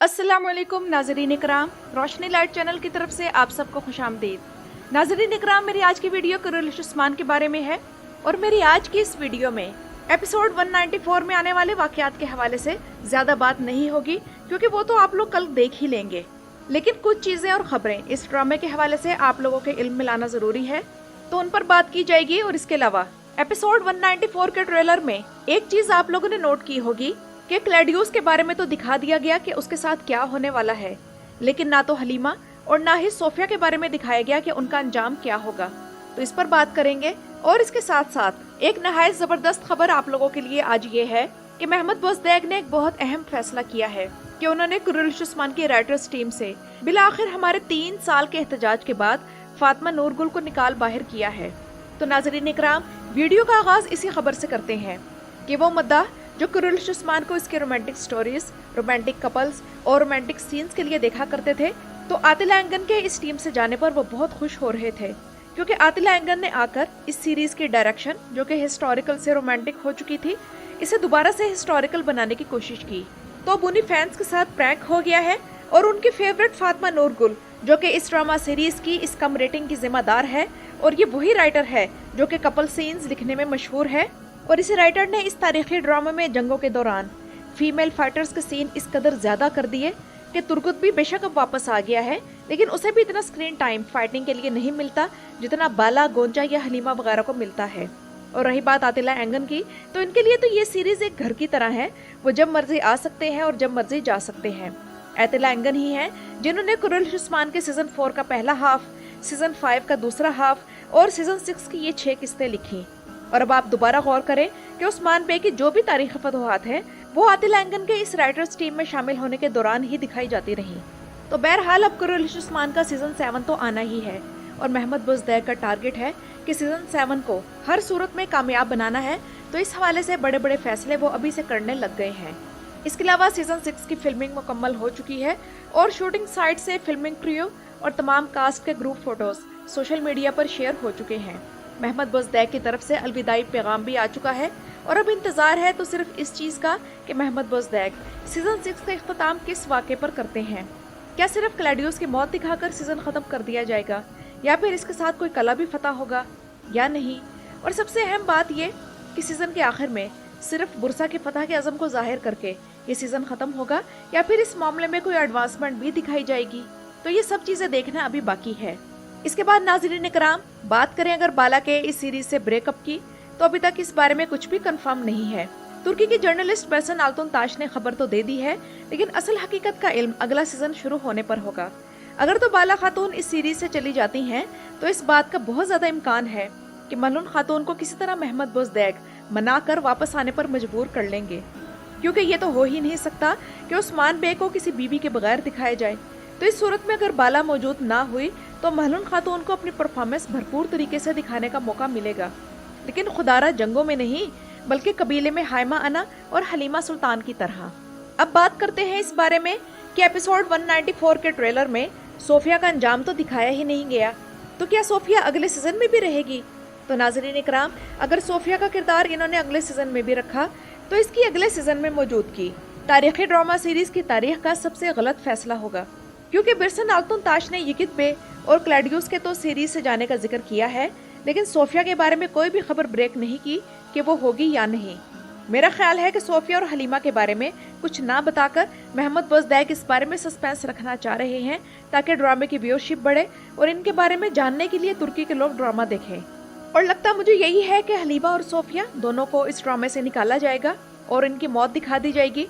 अस्सलाम वालेकुम नाजरीन इकराम, रोशनी लाइट चैनल की तरफ से आप सबको खुश आमदीद। नाजरीन इकराम, मेरी आज की वीडियो कुरैश उस्मान के बारे में है और मेरी आज की इस वीडियो में एपिसोड 194 में आने वाले वाकयात के हवाले से ज़्यादा बात नहीं होगी क्योंकि वो तो आप लोग कल देख ही लेंगे। लेकिन कुछ चीज़ें और ख़बरें इस ड्रामे के हवाले से आप लोगों के इल्म में लाना ज़रूरी है, तो उन पर बात की जाएगी। और इसके अलावा एपिसोड 194 के ट्रेलर में एक चीज़ आप लोगों ने नोट की होगी कि क्लैडियस के बारे में तो दिखा दिया गया कि उसके साथ क्या होने वाला है, लेकिन ना तो हलीमा और ना ही सोफिया के बारे में दिखाया गया कि उनका अंजाम क्या होगा। तो इस पर बात करेंगे। और इसके साथ साथ एक नहायत जबरदस्त खबर आप लोगों के लिए आज ये है कि महमद बोज़दैग ने एक बहुत अहम फैसला किया है कि उन्होंने कुरैश उस्मान की राइटर्स टीम से बिलाखिर हमारे 3 साल के एहतजाज के बाद फातिमा नूरगुल को निकाल बाहर किया है। तो नाज़रीन इकराम, वीडियो का आगाज इसी खबर से करते हैं कि वो मुद्दा जो कुरैश उस्मान को इसके रोमांटिक स्टोरीज, रोमांटिक कपल्स और रोमांटिक सीन्स के लिए देखा करते थे, तो आतिला एंगन के इस टीम से जाने पर वो बहुत खुश हो रहे थे क्योंकि आतिला एंगन ने आकर इस सीरीज की डायरेक्शन, जो कि हिस्टोरिकल से रोमांटिक हो चुकी थी, इसे दोबारा से हिस्टोरिकल बनाने की कोशिश की। तो अब उन्हीं फैंस के साथ प्रैंक हो गया है और उनकी फेवरेट फातिमा नूरगुल, जो कि इस ड्रामा सीरीज की इस कम रेटिंग की जिम्मेदार है, और ये वही राइटर है जो कि कपल सीन्स लिखने में मशहूर है। और इस राइटर ने इस तारीखी ड्रामे में जंगों के दौरान फीमेल फाइटर्स के सीन इस कदर ज्यादा कर दिए कि तुर्गुत भी बेशक अब वापस आ गया है, लेकिन उसे भी इतना स्क्रीन टाइम फाइटिंग के लिए नहीं मिलता जितना बाला, गोंजा या हलीमा वगैरह को मिलता है। और रही बात आतिला एंगन की, तो इनके लिए तो ये सीरीज एक घर की तरह है। वो जब मर्जी आ सकते हैं और जब मर्जी जा सकते हैं। आतिला एंगन ही है जिन्होंने कुरैश उस्मान के सीजन 4 का पहला हाफ, सीजन 5 का दूसरा हाफ और सीजन 6 की ये 6 किस्तें लिखी। और अब आप दोबारा गौर करें कि उस्मान बे की जो भी तारीख फतवाहत है वो आतिला एंगन के इस राइटर्स टीम में शामिल होने के दौरान ही दिखाई जाती रही। तो बहरहाल अब कुरैश उस्मान का सीजन 7 तो आना ही है और महमद बोज़दैग का टारगेट है कि सीजन 7 को हर सूरत में कामयाब बनाना है। तो इस हवाले से बड़े बड़े फैसले वो अभी से करने लग गए हैं। इसके अलावा सीजन 6 की फिल्मिंग मुकम्मल हो चुकी है और शूटिंग साइट से फिल्मिंग क्रू और तमाम कास्ट के ग्रुप फोटोज सोशल मीडिया पर शेयर हो चुके हैं। महमद बोज़दैग की तरफ से अलविदाई पैगाम भी आ चुका है और अब इंतजार है तो सिर्फ इस चीज़ का कि महमद बोज़दैग सीजन 6 का इख्तिताम किस वाक़े पर करते हैं। क्या सिर्फ क्लैडियस की मौत दिखाकर सीजन ख़त्म कर दिया जाएगा या फिर इसके साथ कोई कला भी फतह होगा या नहीं। और सबसे अहम बात ये कि सीजन के आखिर में सिर्फ बुरसा के फतह के अज़म को जाहिर करके ये सीजन ख़त्म होगा या फिर इस मामले में कोई एडवांसमेंट भी दिखाई जाएगी। तो ये सब चीज़ें देखना अभी बाकी है। इसके बाद नाज़रीन इकराम, बात करें अगर बाला के इस सीरीज से ब्रेकअप की, तो अभी तक इस बारे में कुछ भी कंफर्म नहीं है। तुर्की की जर्नलिस्ट बेसन आल्तुनताश ने खबर तो दे दी है, लेकिन असल हकीकत का इल्म अगला सीजन शुरू होने पर होगा। अगर तो बाला खातून इस सीरीज से चली जाती हैं, तो इस बात का बहुत ज्यादा इम्कान है कि मलून खातून को किसी तरह महमद बोज़दैग मना कर वापस आने पर मजबूर कर लेंगे, क्योंकि ये तो हो ही नहीं सकता कि उस्मान बे को किसी बीवी के बगैर दिखाया जाए। तो इस सूरत में अगर बाला मौजूद ना हुई तो महलून खातून को अपनी परफॉर्मेंस भरपूर तरीके से दिखाने का मौका मिलेगा, लेकिन खुदारा जंगों में नहीं बल्कि कबीले में हाइमा अना और हलीमा सुल्तान की तरह। अब बात करते हैं इस बारे में कि एपिसोड 194 के ट्रेलर में सोफिया का अंजाम तो दिखाया ही नहीं गया, तो क्या सोफिया अगले सीजन में भी रहेगी? तो नाजरीन इकराम, अगर सोफिया का किरदार इन्होंने अगले सीजन में भी रखा तो इसकी अगले सीजन में मौजूदगी तारीखी ड्रामा सीरीज की तारीख का सबसे गलत फैसला होगा, क्योंकि बेसन आल्तुनताश ने यकित पे और क्लैडियस के तो सीरीज से जाने का जिक्र किया है, लेकिन सोफिया के बारे में कोई भी खबर ब्रेक नहीं की कि वो होगी या नहीं। मेरा ख्याल है कि सोफिया और हलीमा के बारे में कुछ ना बताकर महमद बोज़दैग इस बारे में सस्पेंस रखना चाह रहे हैं ताकि ड्रामे की व्यूअरशिप बढ़े और इनके बारे में जानने के लिए तुर्की के लोग ड्रामा देखें। और लगता मुझे यही है कि हलीमा और सोफिया दोनों को इस ड्रामे से निकाला जाएगा और इनकी मौत दिखा दी जाएगी,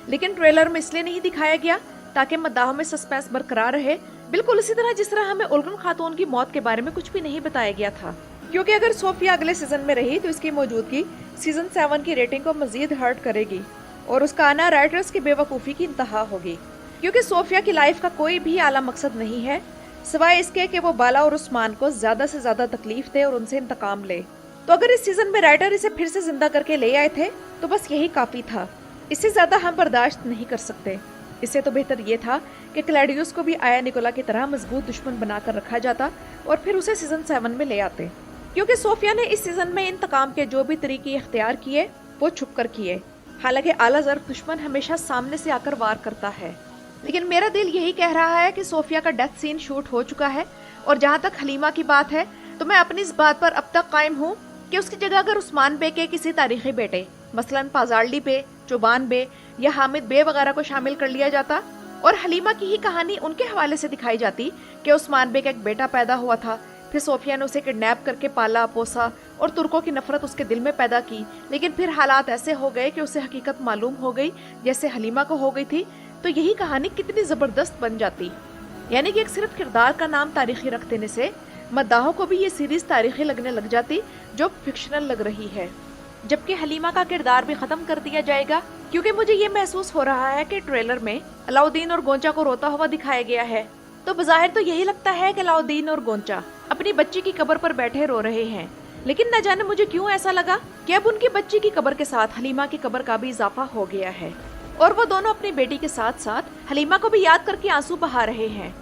लेकिन ट्रेलर में इसलिए नहीं दिखाया गया ताकि मद्दाहों में सस्पेंस बरकरार रहे, बिल्कुल इसी तरह जिस तरह हमें उलगन खातून की मौत के बारे में कुछ भी नहीं बताया गया था। क्योंकि अगर सोफिया अगले सीजन में रही तो इसकी मौजूदगी सीजन 7 की रेटिंग को मजीद हर्ट करेगी और उसका आना राइटर्स की बेवकूफ़ी की इंतहा होगी, क्योंकि सोफिया की लाइफ का कोई भी आला मकसद नहीं है सिवाय इसके कि वो बाला और उस्मान को ज्यादा से ज्यादा तकलीफ दे और उनसे इंतकाम ले। तो अगर इस सीजन में राइटर इसे फिर से जिंदा करके ले आए थे तो बस यही काफी था, इससे ज्यादा हम बर्दाश्त नहीं कर सकते। इससे तो बेहतर ये था कि क्लैडियस को भी आया निकोला की तरह मजबूत दुश्मन बनाकर रखा जाता और फिर उसे सीजन 7 में ले आते, क्योंकि सोफिया ने इस सीजन में इंतकाम के जो भी तरीके इख्तियार किए वो छुप कर किए। हालांकि आला ज़र्फ दुश्मन हमेशा सामने से आकर वार करता है लेकिन मेरा दिल यही कह रहा है कि सोफिया का डेथ सीन शूट हो चुका है। और जहाँ तक हलीमा की बात है तो मैं अपनी इस बात पर अब तक कायम हूँ कि उसकी जगह अगर उस्मान बे के किसी तारीखी बेटे मसलन पाजारली बे, चौबान बे या हामिद बे वगैरह को शामिल कर लिया जाता और हलीमा की ही कहानी उनके हवाले से दिखाई जाती कि उस्मान बे का एक बेटा पैदा हुआ था, फिर सोफिया ने उसे किडनैप करके पाला पोसा और तुर्कों की नफरत उसके दिल में पैदा की, लेकिन फिर हालात ऐसे हो गए कि उसे हकीकत मालूम हो गई जैसे हलीमा को हो गई थी, तो यही कहानी कितनी जबरदस्त बन जाती। यानी कि एक सिर्फ किरदार का नाम तारीखी रख देने से मद्दाहों को भी ये सीरीज तारीखी लगने लग जाती जो फिक्शनल लग रही है। जबकि हलीमा का किरदार भी खत्म कर दिया जाएगा, क्योंकि मुझे ये महसूस हो रहा है कि ट्रेलर में अलाउद्दीन और गोंचा को रोता हुआ दिखाया गया है। तो बज़ाहिर तो यही लगता है कि अलाउद्दीन और गोंचा अपनी बच्ची की कब्र पर बैठे रो रहे हैं, लेकिन न जाने मुझे क्यों ऐसा लगा कि अब उनकी बच्ची की कब्र के साथ हलीमा की कब्र का भी इजाफा हो गया है और वो दोनों अपनी बेटी के साथ साथ हलीमा को भी याद करके आंसू बहा रहे हैं।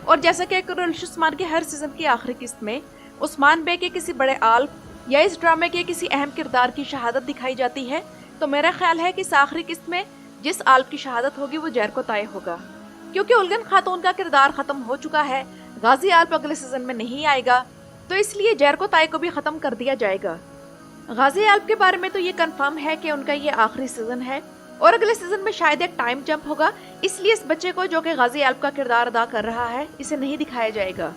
और जैसा कि कुरैशी उस्मान के हर सीजन की आखिरी किस्त में उस्मान बे के किसी बड़े आल्म या इस ड्रामे के किसी अहम किरदार की शहादत दिखाई जाती है, तो मेरा ख्याल है कि इस आखिरी किस्त में जिस आल्म की शहादत होगी वो जैरको ताई होगा, क्योंकि उलगन खातून का किरदार खत्म हो चुका है, गाजी आल्म अगले सीजन में नहीं आएगा, तो इसलिए जैरको ताई को भी खत्म कर दिया जाएगा। गाजी आल्म के बारे में तो ये कंफर्म है कि उनका ये आखिरी सीजन है और अगले सीजन में शायद एक टाइम जंप होगा, इसलिए इस बच्चे को जो कि गाजी आल्म का किरदार अदा कर रहा है इसे नहीं दिखाया जाएगा।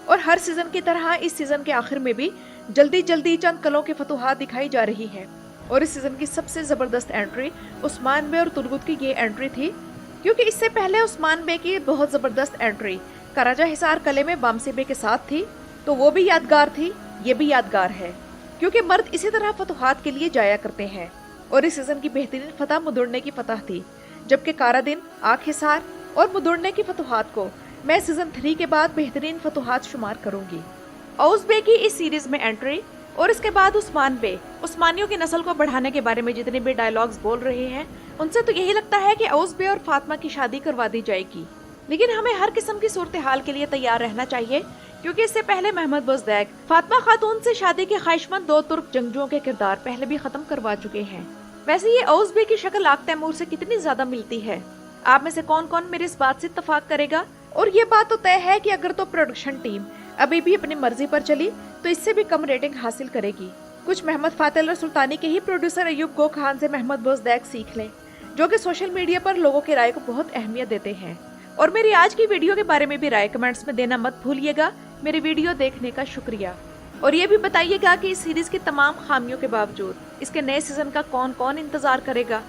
और हर सीजन की तरह इस सीजन के आखिर में भी जल्दी जल्दी चंद कलों की फतूहात दिखाई जा रही है। और इस सीजन की सबसे जबरदस्त एंट्री उस्मान बे और तुर्गुत की ये एंट्री थी, क्योंकि इससे पहले उस्मान बे की बहुत जबरदस्त एंट्री कराजा हिसार कले में बामसी बे के साथ थी, तो वो भी यादगार थी, ये भी यादगार है, क्योंकि मर्द इसी तरह फतूहात के लिए जाया करते हैं। और इस सीजन की बेहतरीन फतह मुदुड़ने की फतह थी, जबकि कारादिन, आख हिसार और मुदुड़ने की फतूहात को मैं सीजन 3 के बाद बेहतरीन फतूहात शुमार करूंगी। औस बे की इस सीरीज में एंट्री और इसके बाद उस्मान बे उस्मानियों की नस्ल को बढ़ाने के बारे में जितने भी डायलॉग्स बोल रहे हैं, उनसे तो यही लगता है कि औस बे और फातिमा की शादी करवा दी जाएगी। लेकिन हमें हर किस्म की सूरत हाल के लिए तैयार रहना चाहिए, क्योंकि इससे पहले महमद बुज़दैक फातिमा खातून से शादी के ख्वाहिशमंद 2 तुर्क जंगजुओं के किरदार पहले भी खत्म करवा चुके हैं। वैसे ये औस बे की शक्ल आग तैमूर से कितनी ज्यादा मिलती है, आप में से कौन कौन मेरी इस बात से इत्तफाक करेगा? और ये बात तो तय है कि अगर तो प्रोडक्शन टीम अभी भी अपनी मर्जी पर चली तो इससे भी कम रेटिंग हासिल करेगी। कुछ महमद फातिल और सुल्तानी के ही प्रोड्यूसर अयूब गो खान से महमद बुज़दैक सीख लें, जो कि सोशल मीडिया पर लोगों की राय को बहुत अहमियत देते हैं। और मेरी आज की वीडियो के बारे में भी राय कमेंट्स में देना मत भूलिएगा। मेरी वीडियो देखने का शुक्रिया। और ये भी बताइएगा कि इस सीरीज की तमाम खामियों के बावजूद इसके नए सीजन का कौन कौन इंतजार करेगा।